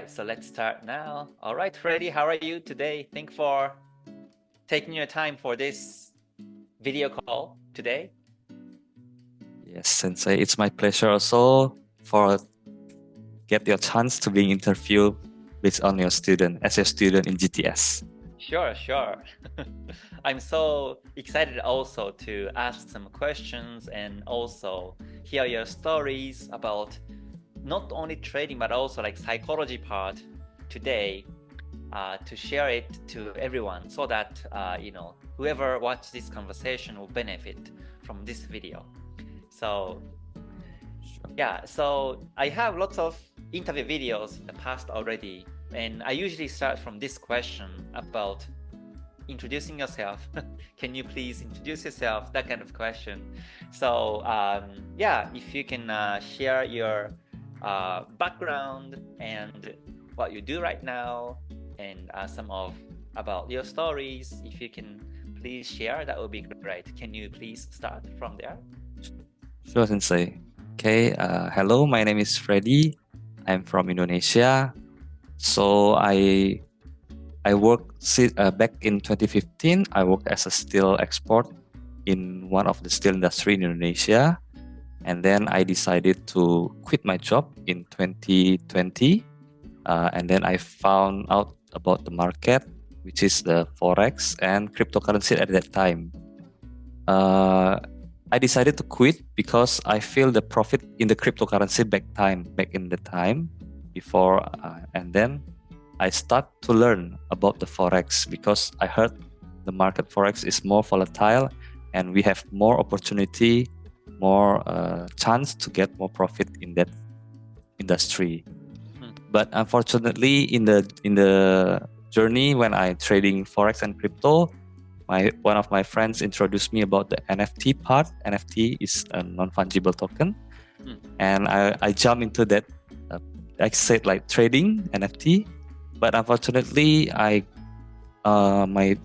right, so let's start now. All right, Freddy, how are you today? Thank you for taking your time for this video call today. Yes, Sensei, it's my pleasure also for get your chance to being interviewed based on your student, as a student in GTS. Sure. I'm so excited also to ask some questions and also hear your stories about not only trading but also like psychology part today, to share it to everyone so that whoever watches this conversation will benefit from this video. So yeah, so I have lots of interview videos in the past already, and I usually start from this question about introducing yourself. Can you please introduce yourself? That kind of question. So yeah, if you can share your background and what you do right now, and some of about your stories, if you can please share, that would be great. Can you please start from there? Sure, Sensei. Okay, hello, my name is Freddy. I'm from Indonesia. So I worked back in 2015. I worked as a steel export in one of the steel industry in Indonesia. And then I decided to quit my job in 2020. And then I found out about the market, which is the Forex and cryptocurrency at that time. I decided to quit because I feel the profit in the cryptocurrency back in the time before, and then I start to learn about the Forex because I heard the market Forex is more volatile and we have more opportunity, more chance to get more profit in that industry. But unfortunately, in the journey when I trading Forex and crypto, one of my friends introduced me about the NFT part. NFT is a non-fungible token, and I jumped into that. I said like trading NFT, but unfortunately, my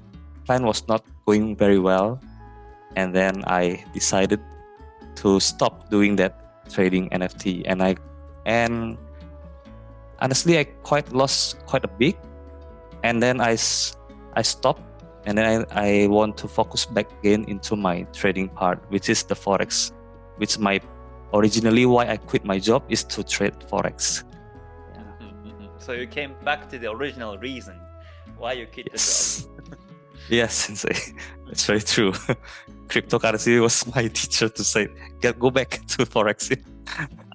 plan was not going very well, and then I decided to stop doing that trading NFT, and honestly, I lost quite a bit, and then I stopped. And then I want to focus back again into my trading part, which is the Forex, which originally why I quit my job is to trade Forex. Yeah. So you came back to the original reason why you quit the job. Yes, Sensei. That's very true. Cryptocurrency was my teacher to say, go back to Forex.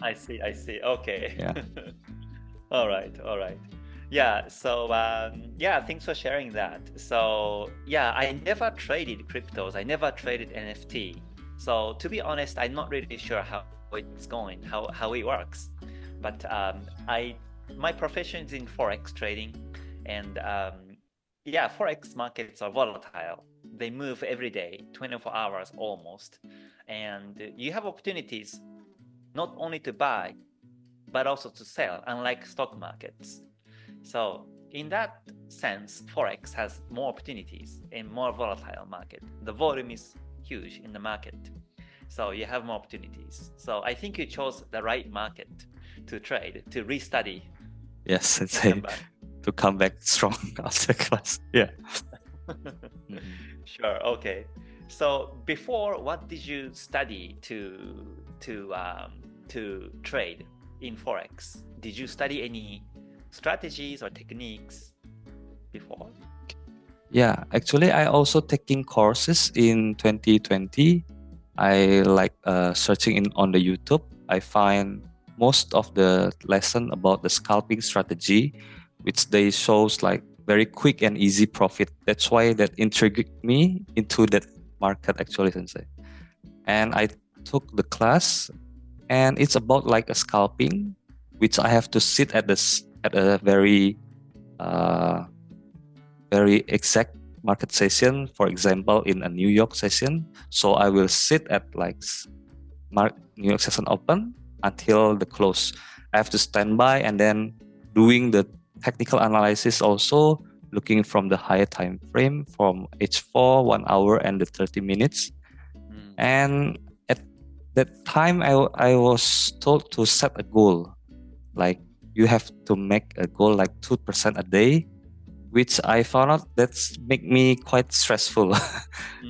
I see. Okay. Yeah. All right. Yeah, so yeah, thanks for sharing that. So yeah, I never traded cryptos. I never traded NFT. So to be honest, I'm not really sure how it's going, how it works. But my profession is in Forex trading, and yeah, Forex markets are volatile. They move every day, 24 hours almost. And you have opportunities not only to buy, but also to sell, unlike stock markets. So in that sense, Forex has more opportunities in more volatile market. The volume is huge in the market. So you have more opportunities. So I think you chose the right market to trade, to restudy. Yes, to come back strong after class. Yeah. Sure. Okay. So before, what did you study to trade in Forex? Did you study any strategies or techniques before? Yeah, actually, I also taking courses in 2020. I like searching on the YouTube. I find most of the lesson about the scalping strategy, which they shows like very quick and easy profit. That's why that intrigued me into that market actually, Sensei. And I took the class, and it's about like a scalping, which I have to sit at a very exact market session. For example, in a New York session, so I will sit at like New York session open until the close. I have to stand by and then doing the technical analysis, also looking from the higher time frame from H4 1 hour and the 30 minutes. And at that time I was told to set a goal, like you have to make a goal like 2% a day, which I found out that's make me quite stressful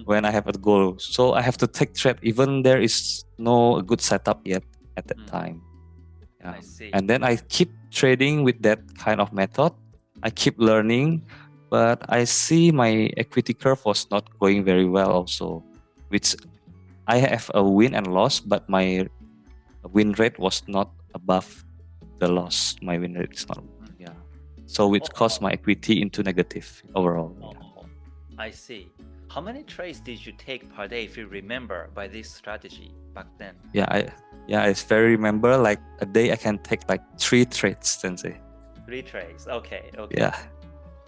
when I have a goal. So I have to take trade even there is no good setup yet at that time. Yeah. I see. And then I keep trading with that kind of method. I keep learning, but I see my equity curve was not going very well also, which I have a win and loss, but my win rate was not above the loss. My win rate is not, yeah. So which caused my equity into negative overall. I see. How many trades did you take per day, if you remember, by this strategy back then? I very remember, like a day I can take like 3 trades, Sensei. 3 trades. Okay. Yeah.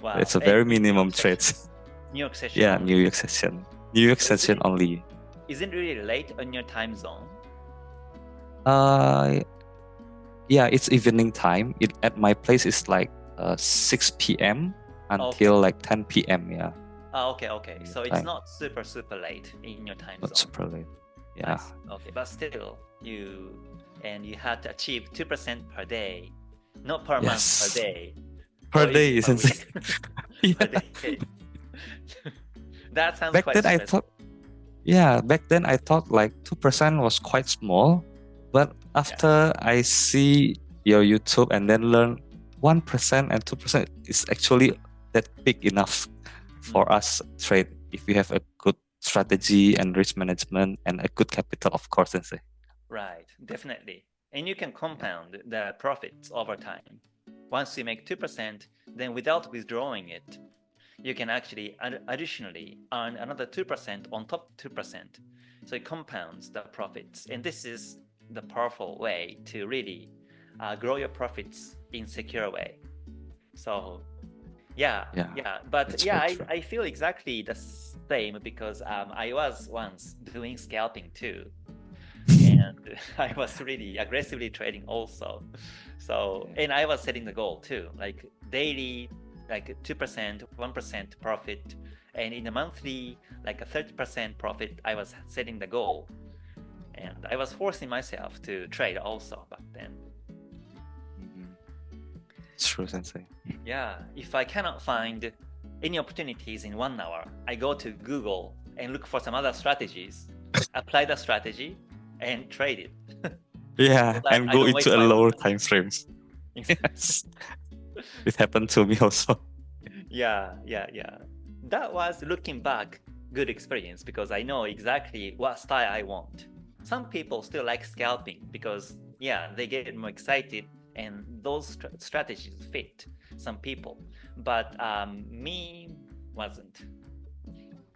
Wow. It's a very minimum trades. New York session. Yeah, only. New York session. New York session only. Is it really late on your time zone? Yeah, it's evening time. At my place it's like 6 p.m. until like 10 p.m. Yeah. Okay. So it's not super late in your time zone. Not super late. Yeah. Okay, but still, you had to achieve 2% per day, not per month, per day. Per day, isn't it? That sounds back quite then stressful. Back then I thought like 2% was quite small, but after I see your YouTube and then learn 1% and 2% is actually that big enough for us trade if we have a good strategy and risk management and a good capital, of course, Sensei. Right, definitely. And you can compound the profits over time. Once you make 2%, then without withdrawing it, you can actually additionally earn another 2% on top 2%. So it compounds the profits. And this is the powerful way to really grow your profits in secure way. So I feel exactly the same because I was once doing scalping too. And I was really aggressively trading also. So, and I was setting the goal too, like daily, like 2%, 1% profit. And in a monthly, like a 30% profit, I was setting the goal. And I was forcing myself to trade also back then. True, Sensei. Yeah, if I cannot find any opportunities in 1 hour, I go to Google and look for some other strategies, apply the strategy, and trade it. Yeah, and go into a lower time frames. Yes. It happened to me also. Yeah. That was, looking back, good experience because I know exactly what style I want. Some people still like scalping because, they get more excited and those strategies fit some people. But me wasn't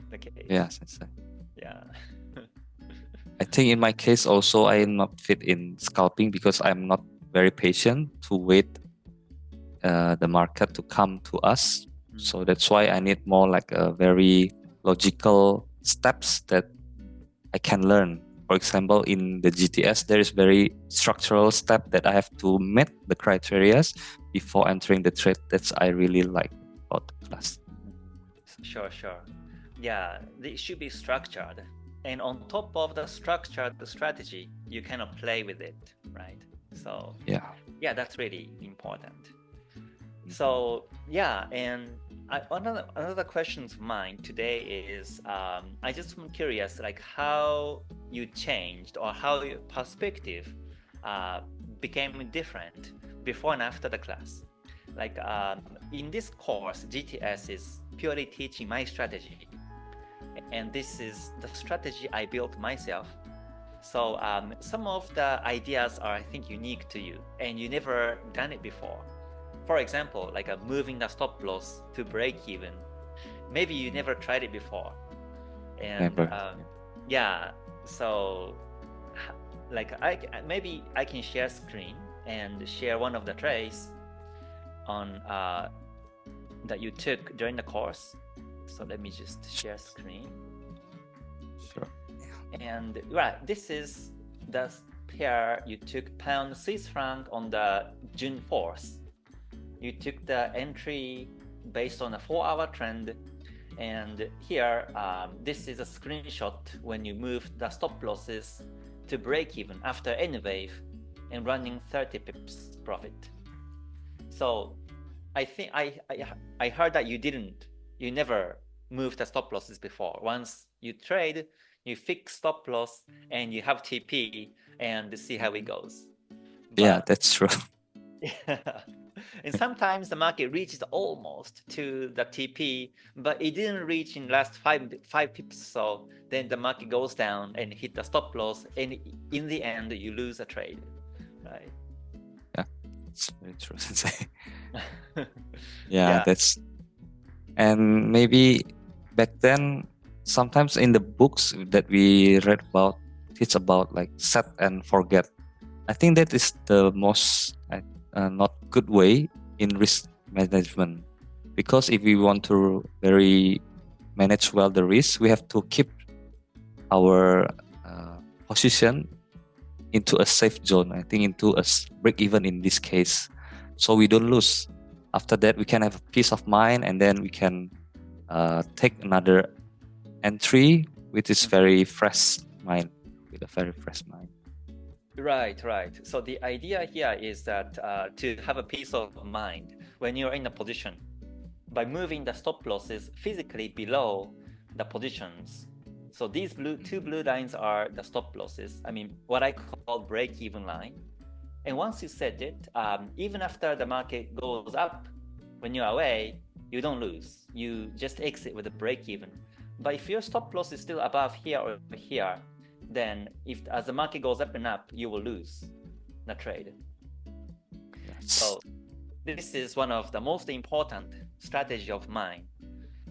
the case. Yeah, Sensei. Yeah. I think in my case also I am not fit in scalping because I'm not very patient to wait the market to come to us. So that's why I need more like a very logical steps that I can learn. For example, in the GTS, there is very structural step that I have to meet the criteria before entering the trade. That's I really like about the class. Sure. Yeah, it should be structured. And on top of the structured strategy, you cannot play with it, right? So yeah, that's really important. So and another question of mine today is I just am curious, like how you changed or how your perspective became different before and after the class. Like in this course, GTS is purely teaching my strategy. And this is the strategy I built myself. So some of the ideas are, I think, unique to you and you never done it before. For example, like moving the stop loss to break even. Maybe you never tried it before. And so like maybe I can share screen and share one of the trades on that you took during the course. So let me just share screen. Sure. And this is the pair you took pound Swiss franc on the June 4th. You took the entry based on a 4-hour trend. And here, this is a screenshot when you move the stop losses to break even after any wave and running 30 pips profit. So I think I heard that you never moved the stop losses before. Once you trade, you fix stop loss and you have TP and see how it goes. Yeah, that's true. And sometimes the market reaches almost to the TP, but it didn't reach in last five pips. So then the market goes down and hit the stop loss, and in the end you lose a trade, right? Yeah, it's very true. Yeah. That's, and maybe back then, sometimes in the books that we read about, it's about like set and forget. I think that is the most not good way in risk management, because if we want to very manage well the risk, we have to keep our position into a safe zone. I think into a break even in this case, so we don't lose. After that, we can have peace of mind, and then we can take another entry with this very fresh mind, with a very fresh mind. Right. So the idea here is that to have a peace of mind when you're in a position, by moving the stop losses physically below the positions. So these two blue lines are the stop losses. I mean, what I call break-even line. And once you set it, even after the market goes up, when you're away, you don't lose. You just exit with a break-even. But if your stop loss is still above here or here, then as the market goes up and up, you will lose the trade. Yes. So this is one of the most important strategy of mine,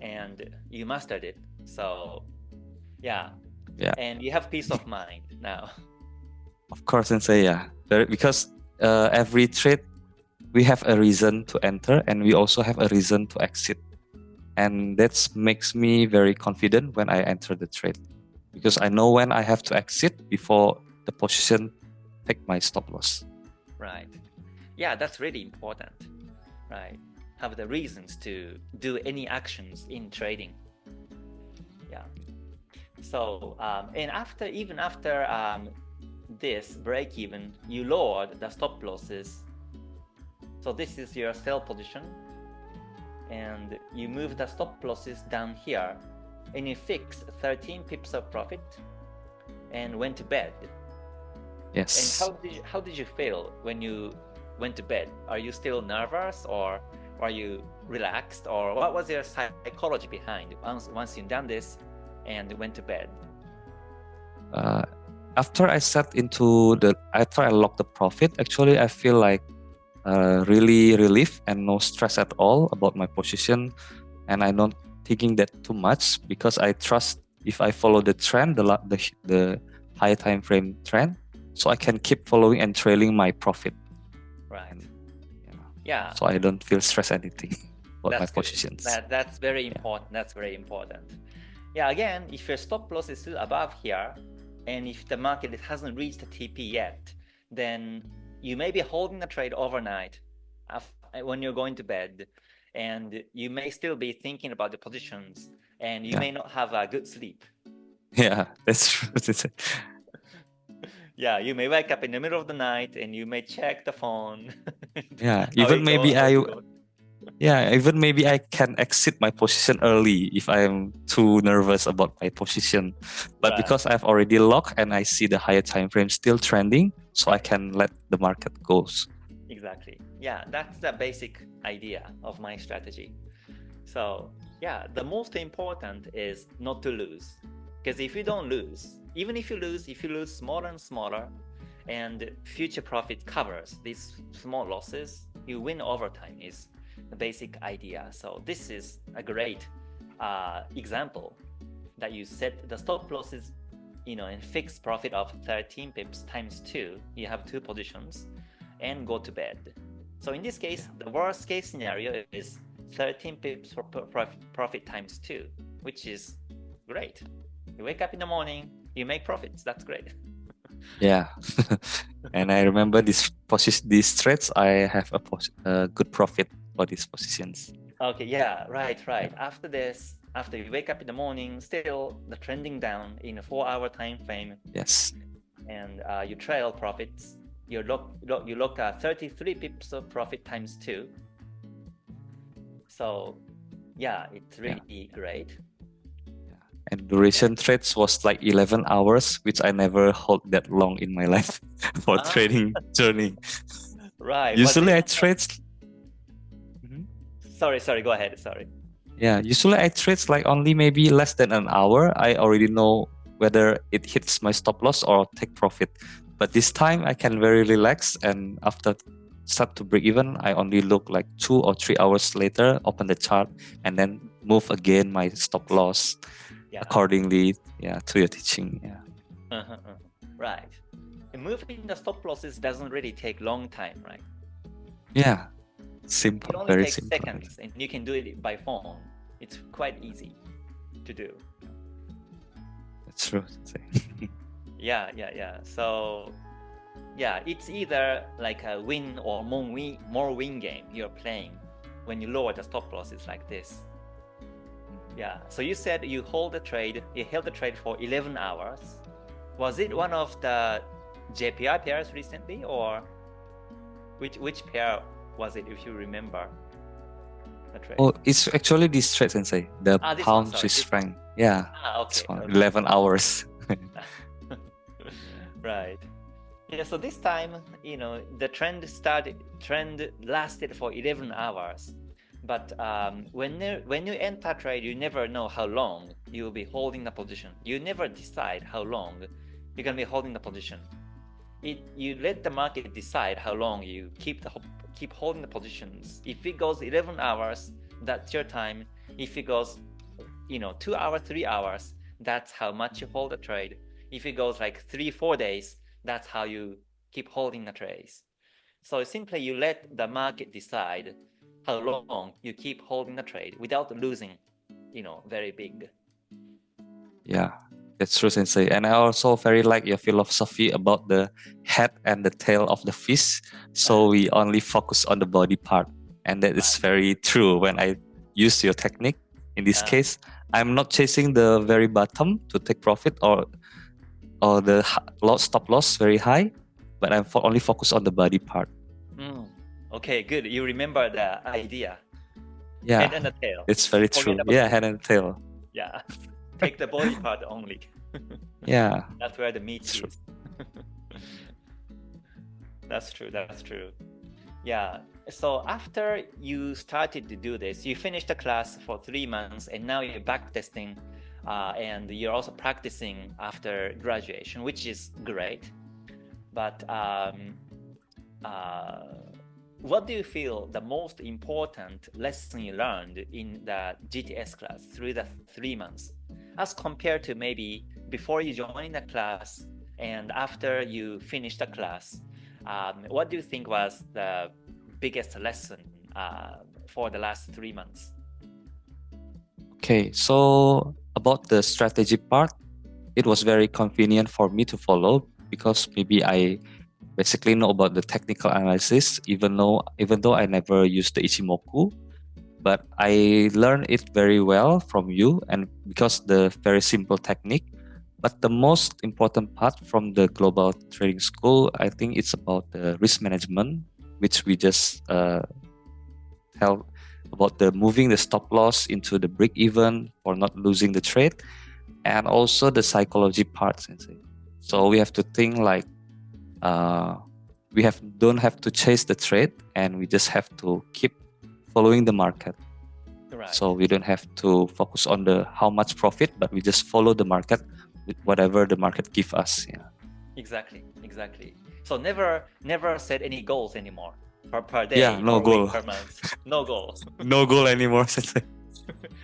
and you mastered it. So yeah. And you have peace of mind now. Of course, Sensei, because every trade we have a reason to enter, and we also have a reason to exit, and that makes me very confident when I enter the trade, because I know when I have to exit before the position take my stop loss. Right. Yeah, that's really important. Right. Have the reasons to do any actions in trading. Yeah. So and even after this break even, you lowered the stop losses. So this is your sell position, and you move the stop losses down here, and you fix 13 pips of profit and went to bed. Yes. And how did you feel when you went to bed? Are you still nervous, or are you relaxed, or what was your psychology behind once you've done this and went to bed? After I after I locked the profit, actually I feel like really relief and no stress at all about my position, and I'm not thinking that too much, because I trust if I follow the trend, the high time frame trend, so I can keep following and trailing my profit. Right. And, yeah. So I don't feel stress anything about my good. positions. That's very important. That's very important. Yeah. Again, if your stop loss is still above here, and if the market hasn't reached the TP yet, then you may be holding the trade overnight when you're going to bed, and you may still be thinking about the positions, and you may not have a good sleep. Yeah, that's true. Yeah, you may wake up in the middle of the night and you may check the phone. Even maybe I can exit my position early if I'm too nervous about my position. But because I've already locked and I see the higher time frame still trending, so I can let the market go. Exactly. Yeah, that's the basic idea of my strategy. So yeah, the most important is not to lose. Because if you don't lose, even if you lose smaller and smaller, and future profit covers these small losses, you win over time is the basic idea. So this is a great example that you set the stop losses, and fixed profit of 13 pips times 2. You have 2 positions and go to bed. So in this case, the worst case scenario is 13 pips for profit times 2, which is great. You wake up in the morning, you make profits. That's great. Yeah. And I remember these trades, I have a good profit for these positions. Okay, yeah, right. After this, after you wake up in the morning, still the trending down in a 4-hour time frame. Yes. And you trail profits. You look 33 pips of profit times 2. So yeah, it's really great. And duration trades was like 11 hours, which I never hold that long in my life for trading journey. Right. Usually I trade. Sorry, go ahead. Sorry. Yeah, usually I trade like only maybe less than an hour. I already know whether it hits my stop loss or take profit. But this time I can very relax, and after start to break even, I only look like 2 or 3 hours later, open the chart, and then move again my stop loss accordingly. Yeah, to your teaching. Yeah. Right. And moving the stop losses doesn't really take long time, right? Yeah. Simple. It only very takes simple. seconds, and you can do it by phone. It's quite easy to do. That's true. Yeah. So yeah, it's either like a win or more win game you're playing when you lower the stop losses like this. Yeah. So you said you held the trade for 11 hours. Was it one of the JPY pairs recently, or which pair was it, if you remember the trade? Oh, it's actually this trade, Sensei. The pound Swiss franc. Yeah. Okay. 11 hours. Right. Yeah, so this time, the trend lasted for 11 hours. But when you enter trade, you never know how long you will be holding the position. You never decide how long you're going to be holding the position. You let the market decide how long you keep holding the positions. If it goes 11 hours, that's your time. If it goes 2 hours, 3 hours, that's how much you hold the trade. If it goes like 3-4 days, that's how you keep holding the trades. So simply you let the market decide how long you keep holding the trade without losing very big. Yeah, that's true, Sensei. And I also very like your philosophy about the head and the tail of the fish. So we only focus on the body part. And that is very true when I use your technique. In this case, I'm not chasing the very bottom to take profit or the stop loss very high, but I'm only focused on the body part. Okay, good. You remember the idea. Yeah, head and the tail. It's very true. Yeah, head and tail. Yeah, take the body part only. Yeah, that's where the meat is. That's true. Yeah. So after you started to do this, you finished the class for 3 months, and now you're back testing, and you're also practicing after graduation, which is great. But what do you feel the most important lesson you learned in the GTS class through the 3 months, as compared to maybe before you joined the class and after you finished the class? What do you think was the biggest lesson for the last 3 months? Okay, so about the strategy part, it was very convenient for me to follow because maybe I basically know about the technical analysis, even though I never used the Ichimoku, but I learned it very well from you, and because the very simple technique. But the most important part from the global trading school, I think it's about the risk management, which we just tell about the moving the stop loss into the break even for not losing the trade, and also the psychology part. So we have to think like don't have to chase the trade, and we just have to keep following the market. Right. So we don't have to focus on the how much profit, but we just follow the market with whatever the market give us. Yeah. Exactly. So never set any goals anymore per day. Yeah, no goal. Per month. No goal. No goal anymore.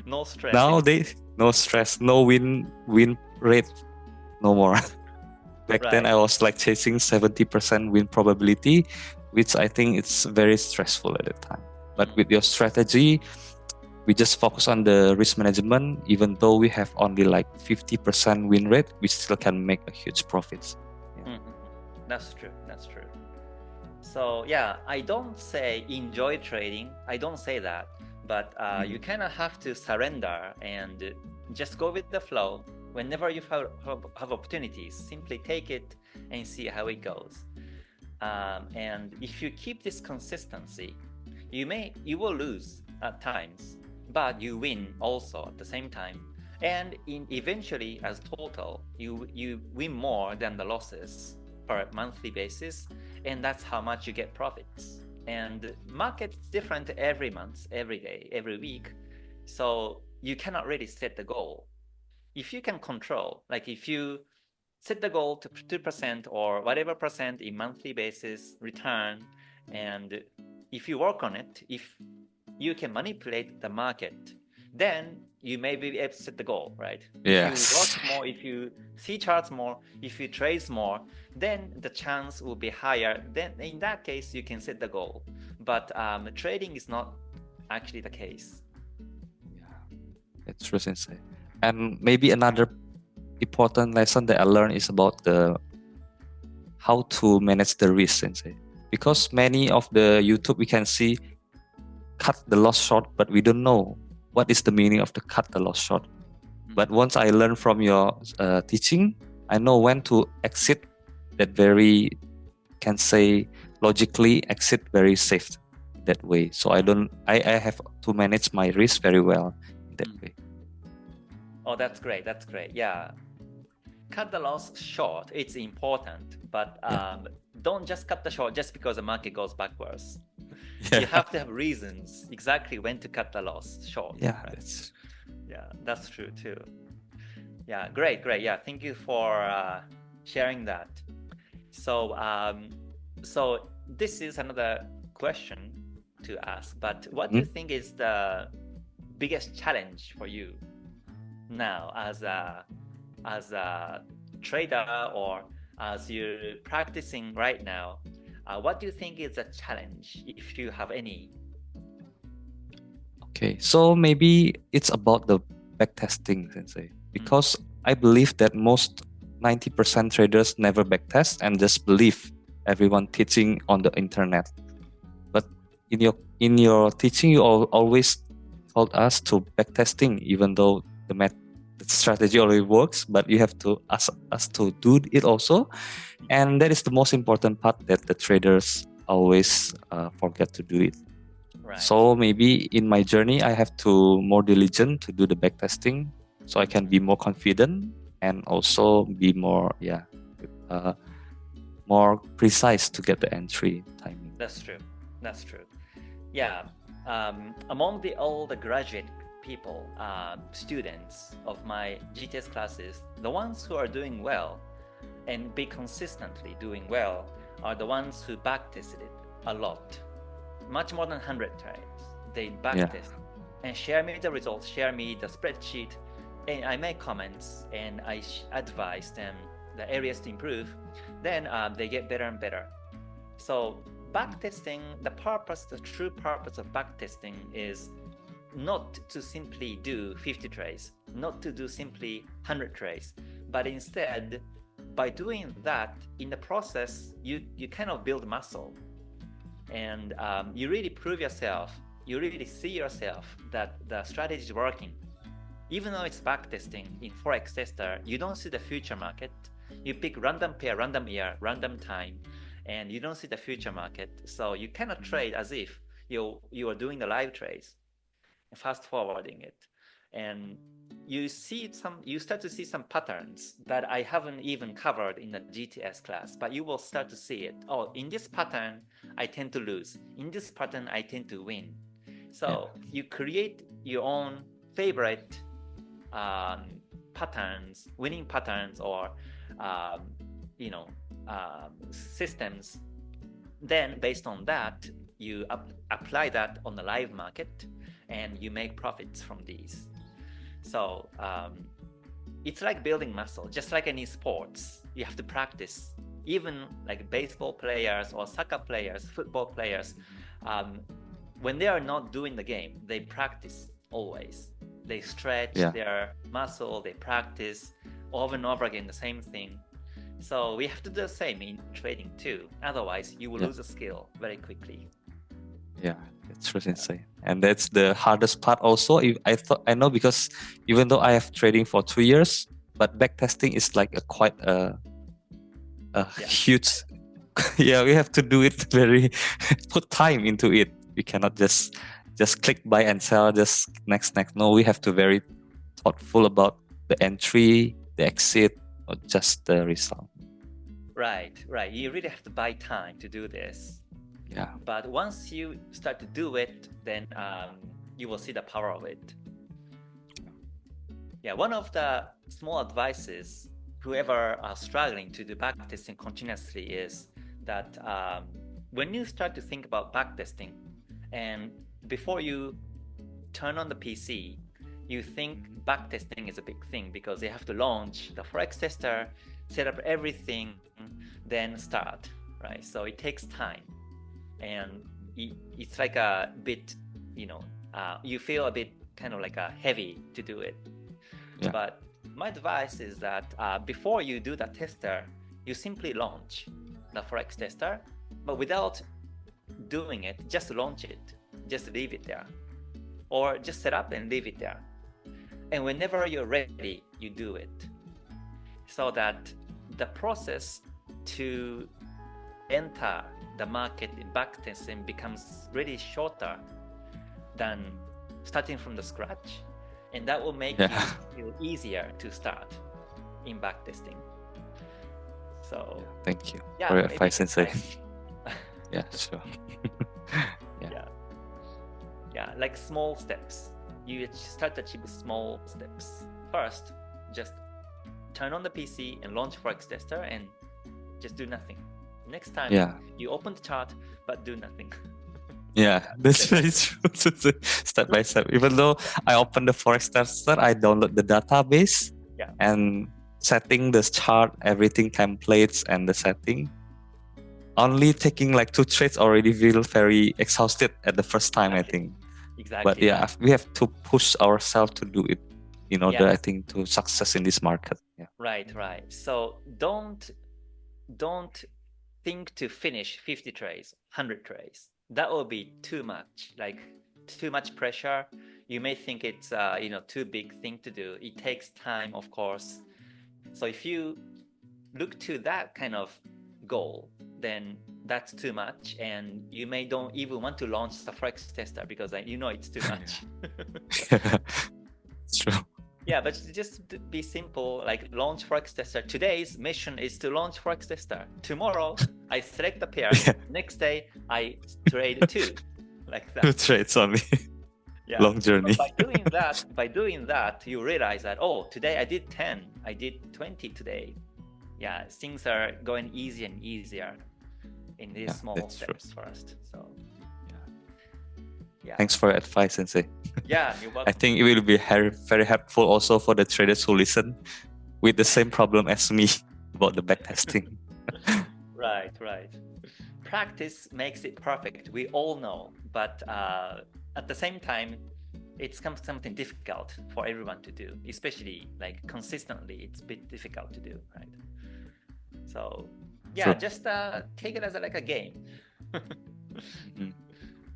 No stress. Nowadays, no stress, no win rate, no more. Back then, I was like chasing 70% win probability, which I think it's very stressful at the time. But with your strategy, we just focus on the risk management. Even though we have only like 50% win rate, we still can make a huge profits. Yeah. That's true. So yeah, I don't say enjoy trading. I don't say that. But you kind of have to surrender and just go with the flow. Whenever you have opportunities, simply take it and see how it goes. And if you keep this consistency, you will lose at times, but you win also at the same time. And eventually, as total, you win more than the losses per monthly basis, and that's how much you get profits. And market's different every month, every day, every week, so you cannot really set the goal. If you can control, like if you set the goal to 2% or whatever percent in monthly basis return, and if you work on it, if you can manipulate the market, then you may be able to set the goal, right? Yes. If you work more, if you see charts more, if you trade more, then the chance will be higher. Then in that case, you can set the goal. But trading is not actually the case. Yeah, that's true, Sensei. And maybe another important lesson that I learned is about how to manage the risk, Sensei. Because many of the YouTube we can see cut the loss short, but we don't know what is the meaning of the cut the loss short. But once I learned from your teaching, I know when to exit that very, can say logically exit very safe that way. So I have to manage my risk very well in that way. Oh, that's great. That's great. Yeah. Cut the loss short. It's important, but don't just cut the short just because the market goes backwards. Yeah. You have to have reasons exactly when to cut the loss short. Yeah, right? That's true too. Yeah, great. Yeah, thank you for sharing that. So, so this is another question to ask. But what do you think is the biggest challenge for you now as a trader or as you're practicing right now? What do you think is a challenge, if you have any? Okay, so maybe it's about the backtesting, Sensei, because I believe that most 90% traders never backtest and just believe everyone teaching on the internet. But in your teaching, you always told us to backtesting, even though the strategy already works, but you have to ask us to do it also. And that is the most important part that the traders always forget to do it. Right. So maybe in my journey, I have to more diligent to do the backtesting, so I can be more confident and also be more more precise to get the entry timing. That's true. Yeah, among all the graduate people, students of my GTS classes, the ones who are doing well and be consistently doing well are the ones who backtested it a lot, much more than 100 times. They backtest and share me the results, share me the spreadsheet, and I make comments and I advise them the areas to improve. Then they get better and better. So backtesting, the true purpose of backtesting is not to simply do 50 trades, not to do simply 100 trades, but instead, by doing that, in the process, you kind of build muscle, and you really prove yourself, you really see yourself that the strategy is working. Even though it's backtesting in Forex Tester, you don't see the future market. You pick random pair, random year, random time, and you don't see the future market. So you cannot trade as if you are doing the live trades, fast forwarding it, and you start to see some patterns that I haven't even covered in the GTS class, but you will start to see it. Oh, in this pattern, I tend to lose. In this pattern, I tend to win. So you create your own favorite patterns, winning patterns, or systems. Then based on that, you apply that on the live market, and you make profits from these. So it's like building muscle, just like any sports. You have to practice. Even like baseball players or soccer players, football players, when they are not doing the game, they practice always. They stretch their muscle, they practice over and over again the same thing. So we have to do the same in trading too. Otherwise, you will lose a skill very quickly. Yeah, that's true, Sensei. And that's the hardest part also. I know, because even though I have trading for 2 years, but backtesting is like quite a huge. We have to do it put time into it. We cannot just just click buy and sell, just next. No, we have to very thoughtful about the entry, the exit, or just the result. Right. You really have to buy time to do this. Yeah. But once you start to do it, then you will see the power of it. Yeah, one of the small advices, whoever are struggling to do backtesting continuously, is that when you start to think about backtesting, and before you turn on the PC, you think backtesting is a big thing because you have to launch the Forex Tester, set up everything, then start, right? So it takes time, and it's like a bit, you feel a bit kind of like a heavy to do it. Yeah. But my advice is that before you do the tester, you simply launch the Forex Tester, but without doing it, just launch it, just leave it there, or just set up and leave it there. And whenever you're ready, you do it, so that the process to enter the market in backtesting becomes really shorter than starting from the scratch, and that will make you feel easier to start in backtesting. So thank you for your advice, Sensei. Yeah, sure. Yeah, like small steps. You start to achieve small steps. First, just turn on the PC and launch Forex Tester and just do nothing. Next time, you open the chart, but do nothing. Yeah, that's very true. Step by step. Even though I open the Forex Tester, I download the database and setting the chart, everything, templates and the setting. Only taking like 2 trades already feel very exhausted at the first time, I think. Exactly. But yeah, we have to push ourselves to do it in order, I think, to success in this market. Yeah. Right. So don't think to finish 50 trades, 100 trades. That will be too much, like too much pressure. You may think it's too big thing to do. It takes time, of course. So if you look to that kind of goal, then that's too much, and you may don't even want to launch the Forex Tester because it's too much. It's true. Yeah, but just be simple, like launch Forex Tester. Today's mission is to launch Forex Tester. Tomorrow, I select the pair. Next day, I trade 2, like that. 2 trades only. Yeah. Long journey. By doing that, you realize that, today I did 10, I did 20 today. Yeah, things are going easier and easier in these small steps first. So, yeah. Thanks for your advice, Sensei. Yeah, you're welcome. I think it will be very helpful also for the traders who listen with the same problem as me about the backtesting. Right. Practice makes it perfect. We all know, but at the same time, it's something difficult for everyone to do, especially like consistently. It's a bit difficult to do, right? So just take it as like a game.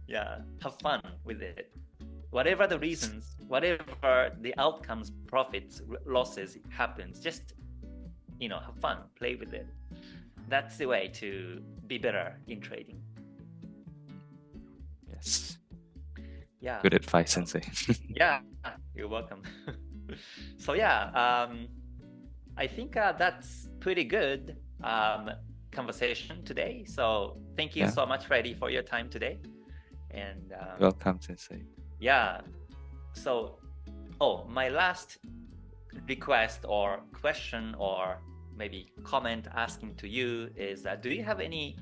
Yeah, have fun with it. Whatever the reasons, whatever the outcomes, profits, losses happens, just have fun, play with it. That's the way to be better in trading. Yes. Yeah. Good advice, Sensei. Yeah, you're welcome. So I think that's pretty good conversation today. So thank you so much, Freddy, for your time today. And welcome, Sensei. Yeah. So, my last request or question or maybe comment asking to you is that do you have any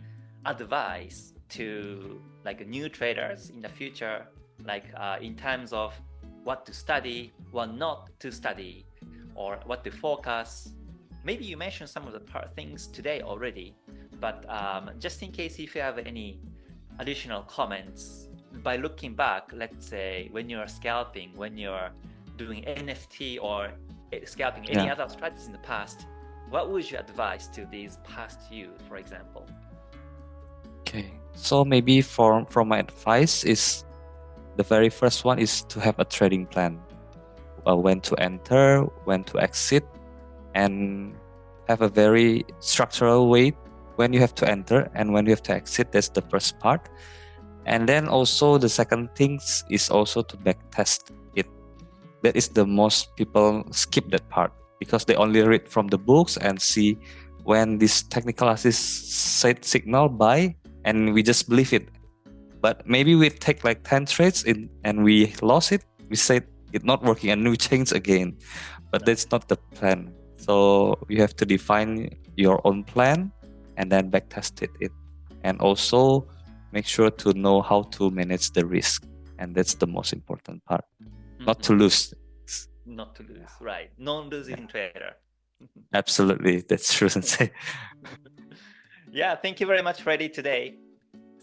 advice to like new traders in the future, like in terms of what to study, what not to study, or what to focus? Maybe you mentioned some of the things today already, but just in case if you have any additional comments by looking back, let's say when you're scalping, when you're doing NFT or scalping any other strategies in the past, what would you advise to these past you, for example? Okay, so maybe from my advice is the very first one is to have a trading plan. When to enter, when to exit, and have a very structural way when you have to enter and when you have to exit. That's the first part. And then also the second thing is also to backtest it. That is the most people skip that part because they only read from the books and see when this technical assist said signal buy and we just believe it. But maybe we take like 10 trades in and we lost it. We said it's not working and we change again. But that's not the plan. So you have to define your own plan and then backtest it. And also make sure to know how to manage the risk. And that's the most important part. Not to lose. Not to lose, right. Non-losing trader. Absolutely. That's true, Sensei. Yeah, thank you very much, Freddy, today.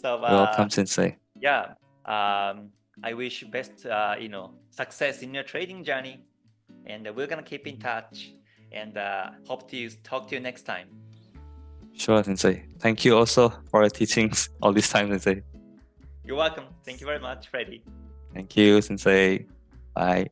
So welcome, Sensei. Yeah, I wish you best, success in your trading journey. And we're going to keep in touch and hope to talk to you next time. Sure, Sensei. Thank you also for your teachings all this time, Sensei. You're welcome. Thank you very much, Freddy. Thank you, Sensei. Bye.